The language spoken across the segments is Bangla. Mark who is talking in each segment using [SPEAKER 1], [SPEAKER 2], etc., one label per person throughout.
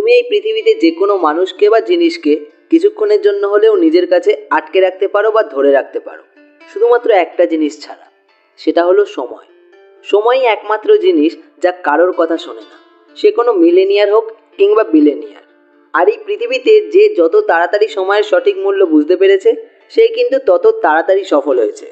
[SPEAKER 1] তুমি এই পৃথিবীতে যে কোনো মানুষকে বা জিনিসকে কিছুক্ষণের জন্য হলেও নিজের কাছে আটকে রাখতে পারো বা ধরে রাখতে পারো, শুধুমাত্র একটা জিনিস ছাড়া, সেটা হলো সময়। সময়ই একমাত্র জিনিস যা কারোর কথা শোনে না, সে কোনো মিলেনিয়ার হোক কিংবা বিলেনিয়ার। আর এই পৃথিবীতে যে যত তাড়াতাড়ি সময়ের সঠিক মূল্য বুঝতে পেরেছে, সে কিন্তু তত তাড়াতাড়ি সফল হয়েছে।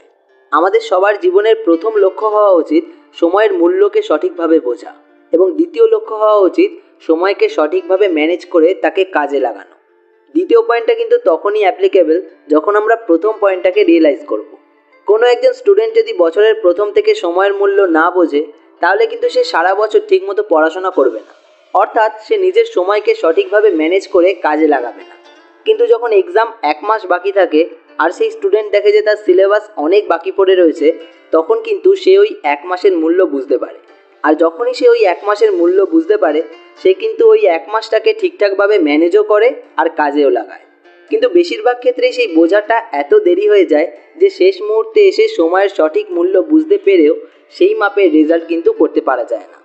[SPEAKER 1] আমাদের সবার জীবনের প্রথম লক্ষ্য হওয়া উচিত সময়ের মূল্যকে সঠিকভাবে বোঝা, এবং দ্বিতীয় লক্ষ্য হওয়া উচিত সময়কে সঠিকভাবে ম্যানেজ করে তাকে কাজে লাগানো। দ্বিতীয় পয়েন্টটা কিন্তু তখনই অ্যাপ্লিকেবল যখন আমরা প্রথম পয়েন্টটাকে রিয়েলাইজ করব। কোনো একজন স্টুডেন্ট যদি বছরের প্রথম থেকে সময়ের মূল্য না বোঝে, তাহলে কিন্তু সে সারা বছর ঠিকমতো পড়াশোনা করবে না, অর্থাৎ সে নিজের সময়কে সঠিকভাবে ম্যানেজ করে কাজে লাগাবে না। কিন্তু যখন এক্সাম 1 মাস বাকি থাকে আর সেই স্টুডেন্ট দেখে যে তার সিলেবাস অনেক বাকি পড়ে রয়েছে, তখন কিন্তু সে ওই 1 মাসের মূল্য বুঝতে পারে। আর যখনই সে ওই 1 মাসের মূল্য বুঝতে পারে, সে কিন্তু ওই 1 মাসটাকে ঠিকঠাকভাবে ম্যানেজও করে আর কাজেও লাগায়। কিন্তু বেশিরভাগ ক্ষেত্রেই সেই বোঝাটা এত দেরি হয়ে যায় যে শেষ মুহূর্তে এসে সময়ের সঠিক মূল্য বুঝতে পেরেও সেই মাপের রেজাল্ট কিন্তু করতে পারা যায় না।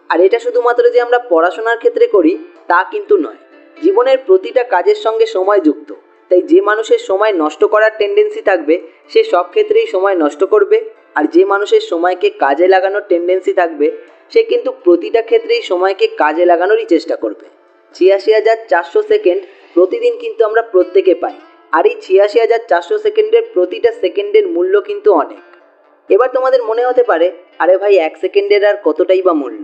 [SPEAKER 1] আর এটা শুধুমাত্র যে আমরা পড়াশোনার ক্ষেত্রে করি তা কিন্তু নয়, জীবনের প্রতিটা কাজের সঙ্গে সময় যুক্ত। তাই যে মানুষের সময় নষ্ট করার টেন্ডেন্সি থাকবে, সে সব ক্ষেত্রেই সময় নষ্ট করবে। আর যে মানুষের সময়কে কাজে লাগানোর টেন্ডেন্সি থাকবে, সে কিন্তু প্রতিটা ক্ষেত্রেই সময়কে কাজে লাগানোরই চেষ্টা করবে। ৮৬,৪০০ সেকেন্ড প্রতিদিন কিন্তু আমরা প্রত্যেকে পাই, আর এই ৮৬,৪০০ সেকেন্ডের প্রতিটা সেকেন্ডের মূল্য কিন্তু অনেক। এবার তোমাদের মনে হতে পারে, আরে ভাই 1 সেকেন্ডের আর কতটাই বা মূল্য।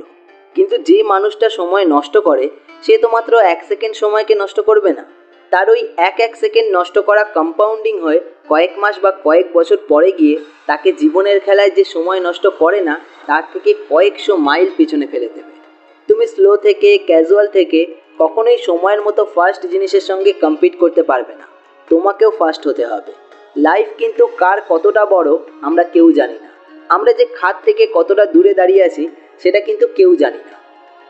[SPEAKER 1] কিন্তু যে মানুষটা সময় নষ্ট করে, সে তো মাত্র 1 সেকেন্ড সময়কে নষ্ট করবে না, তার ওই এক সেকেন্ড নষ্ট করা কম্পাউন্ডিং হয়ে কয়েক মাস বা কয়েক বছর পরে গিয়ে তাকে জীবনের খেলায় যে সময় নষ্ট করে না, তার থেকে কয়েকশো মাইল পিছনে ফেলে দেবে। তুমি স্লো থেকে, ক্যাজুয়াল থেকে কখনোই সময়ের মতো ফাস্ট জিনিসের সঙ্গে কম্পিট করতে পারবে না। তোমাকেও ফাস্ট হতে হবে। লাইফ কিন্তু কার কতটা বড় আমরা কেউ জানি না। আমরা যে খাত থেকে কতটা দূরে দাঁড়িয়ে আছি সেটা কিন্তু কেউ জানি না।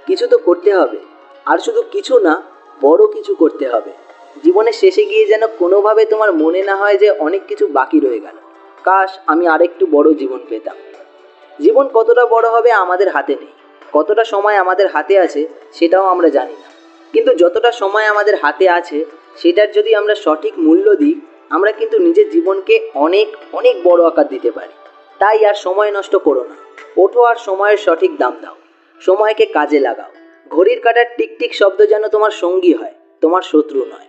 [SPEAKER 1] কিছু তো করতে হবে, আর শুধু কিছু না, বড় কিছু করতে হবে। জীবনের শেষে গিয়ে যেন কোনোভাবে তোমার মনে না হয় যে অনেক কিছু বাকি রয়ে গেল, কাশ আমি আরেকটু বড় জীবন পেতাম। জীবন কতটা বড় হবে আমাদের হাতে নেই, কতটা সময় আমাদের হাতে আছে সেটাও আমরা জানি না। কিন্তু যতটা সময় আমাদের হাতে আছে সেটার যদি আমরা সঠিক মূল্য দিই, আমরা কিন্তু নিজের জীবনকে অনেক অনেক বড় আকার দিতে পারি। তাই আর সময় নষ্ট করো না, ওঠো আর সময়ের সঠিক দাম দাও, সময়কে কাজে লাগাও। ঘড়ির কাঁটার টিকটিক শব্দ যেন তোমার সঙ্গী হয়, তোমার শত্রু নয়।